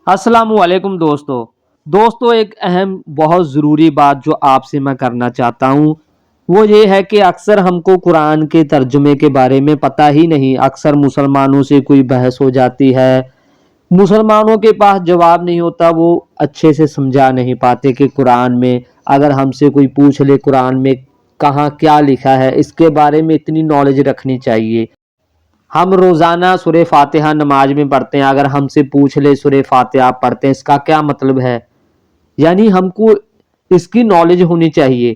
अस्सलाम वालेकुम दोस्तों एक अहम बहुत ज़रूरी बात जो आपसे मैं करना चाहता हूँ वो ये है कि अक्सर हमको कुरान के तर्जुमे के बारे में पता ही नहीं। अक्सर मुसलमानों से कोई बहस हो जाती है, मुसलमानों के पास जवाब नहीं होता, वो अच्छे से समझा नहीं पाते कि कुरान में अगर हमसे कोई पूछ ले कुरान में कहाँ क्या लिखा है, इसके बारे में इतनी नॉलेज रखनी चाहिए। हम रोज़ाना सूरह फातिहा नमाज में पढ़ते हैं, अगर हमसे पूछ ले सूरह फातिहा पढ़ते हैं इसका क्या मतलब है, यानी हमको इसकी नॉलेज होनी चाहिए।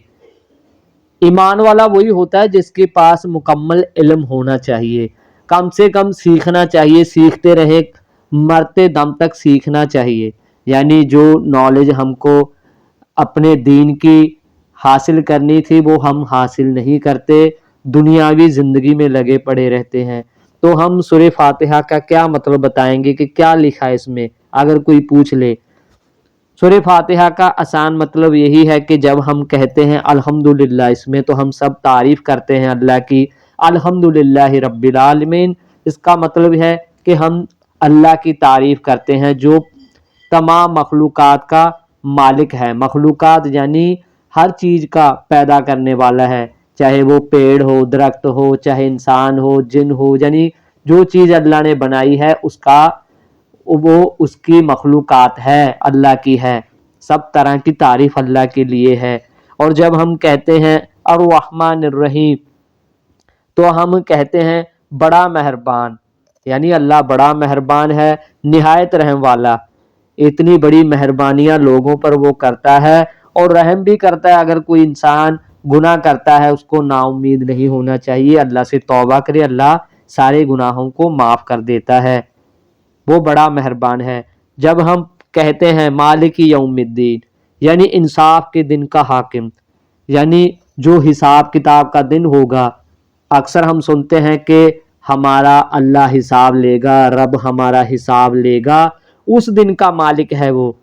ईमान वाला वही होता है जिसके पास मुकम्मल इल्म होना चाहिए, कम से कम सीखना चाहिए, सीखते रहे, मरते दम तक सीखना चाहिए। यानी जो नॉलेज हमको अपने दीन की हासिल करनी थी वो हम हासिल नहीं करते, दुनियावी ज़िंदगी में लगे पड़े रहते हैं। तो हम सूरह फातिहा का क्या मतलब बताएंगे कि क्या लिखा है इसमें, अगर कोई पूछ ले। सूरह फातिहा का आसान मतलब यही है कि जब हम कहते हैं अल्हम्दुलिल्लाह, इसमें तो हम सब तारीफ़ करते हैं अल्लाह की, अल्हम्दुलिल्लाहि रब्बिल आलमीन। इसका मतलब है कि हम अल्लाह की तारीफ़ करते हैं जो तमाम मखलूक़ात का मालिक है। मखलूक़ात यानी हर चीज़ का पैदा करने वाला है, चाहे वो पेड़ हो, दरख्त हो, चाहे इंसान हो, जिन हो, यानी जो चीज़ अल्लाह ने बनाई है उसका वो उसकी मखलूक़ात है, अल्लाह की है। सब तरह की तारीफ़ अल्लाह के लिए है। और जब हम कहते हैं अर्रहमानिर्रहीम तो हम कहते हैं बड़ा मेहरबान, यानी अल्लाह बड़ा मेहरबान है, निहायत रहम वाला। इतनी बड़ी मेहरबानियाँ लोगों पर वो करता है और रहम भी करता है। अगर कोई इंसान गुनाह करता है उसको नाउम्मीद नहीं होना चाहिए, अल्लाह से तौबा करे, अल्लाह सारे गुनाहों को माफ़ कर देता है, वो बड़ा मेहरबान है। जब हम कहते हैं मालिकी यौमिद्दीन यानी इंसाफ के दिन का हाकिम, यानी जो हिसाब किताब का दिन होगा। अक्सर हम सुनते हैं कि हमारा अल्लाह हिसाब लेगा, रब हमारा हिसाब लेगा, उस दिन का मालिक है वो,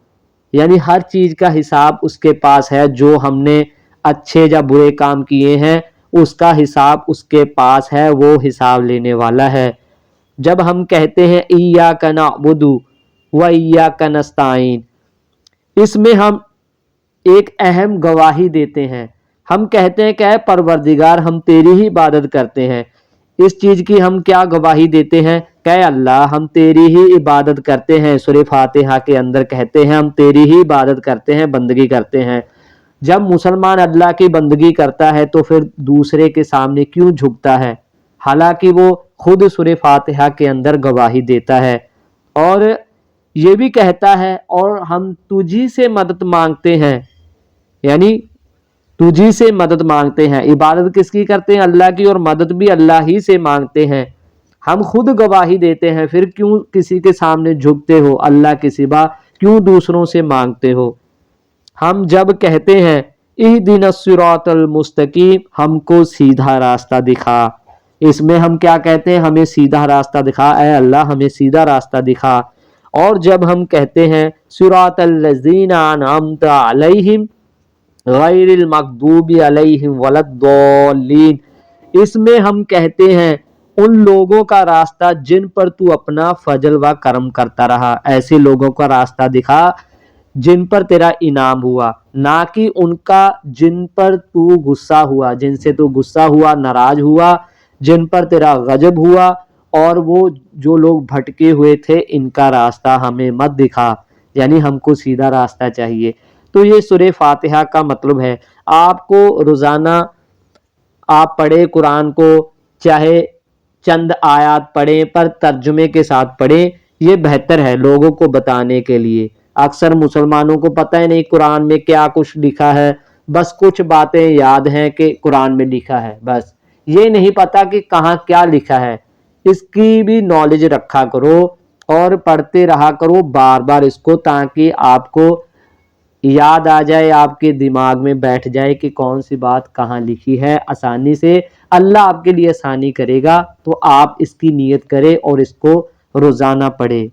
यानी हर चीज़ का हिसाब उसके पास है। जो हमने अच्छे या बुरे काम किए हैं उसका हिसाब उसके पास है, वो हिसाब लेने वाला है। जब हम कहते हैं इय्याका नअबुदु व इय्याका नस्तईन, इसमें हम एक अहम गवाही देते हैं। हम कहते हैं क्या है, परवरदिगार हम तेरी ही इबादत करते हैं। इस चीज़ की हम क्या गवाही देते हैं, क्या अल्लाह हम तेरी ही इबादत करते हैं। सूरह फातिहा के अंदर कहते हैं हम तेरी ही इबादत करते हैं, बंदगी करते हैं। जब मुसलमान अल्लाह की बंदगी करता है तो फिर दूसरे के सामने क्यों झुकता है, हालांकि वो खुद सूरह फातिहा के अंदर गवाही देता है और ये भी कहता है और हम तुझी से मदद मांगते हैं, यानी तुझी से मदद मांगते हैं। इबादत किसकी करते हैं, अल्लाह की, और मदद भी अल्लाह ही से मांगते हैं। हम खुद गवाही देते हैं, फिर क्यों किसी के सामने झुकते हो, अल्लाह के सिवा क्यों दूसरों से मांगते हो। हम जब कहते हैं इहदिनस सिरातल मुस्तकीम, हमको सीधा रास्ता दिखा, इसमें हम क्या कहते हैं, हमें सीधा रास्ता दिखा, ऐ अल्लाह हमें सीधा रास्ता दिखा। और जब हम कहते हैं सिरातल लज़ीना अनअमता अलैहिम गैरिल मग़दूबि अलैहिम वलद्दौलीन, इसमें हम कहते हैं उन लोगों का रास्ता जिन पर तू अपना फजल व करम करता रहा, ऐसे लोगों का रास्ता दिखा जिन पर तेरा इनाम हुआ, ना कि उनका जिन पर तू गुस्सा हुआ, जिनसे तू गुस्सा हुआ, नाराज हुआ, जिन पर तेरा गजब हुआ। और वो जो लोग भटके हुए थे इनका रास्ता हमें मत दिखा, यानी हमको सीधा रास्ता चाहिए। तो ये सूरह फातिहा का मतलब है। आपको रोज़ाना आप पढ़े कुरान को, चाहे चंद आयत पढ़ें पर तर्जुमे के साथ पढ़ें, ये बेहतर है लोगों को बताने के लिए। अक्सर मुसलमानों को पता ही नहीं कुरान में क्या कुछ लिखा है, बस कुछ बातें याद हैं कि कुरान में लिखा है, बस ये नहीं पता कि कहाँ क्या लिखा है। इसकी भी नॉलेज रखा करो और पढ़ते रहा करो बार बार इसको, ताकि आपको याद आ जाए, आपके दिमाग में बैठ जाए कि कौन सी बात कहाँ लिखी है। आसानी से अल्लाह आपके लिए आसानी करेगा, तो आप इसकी नीयत करें और इसको रोज़ाना पढ़ें।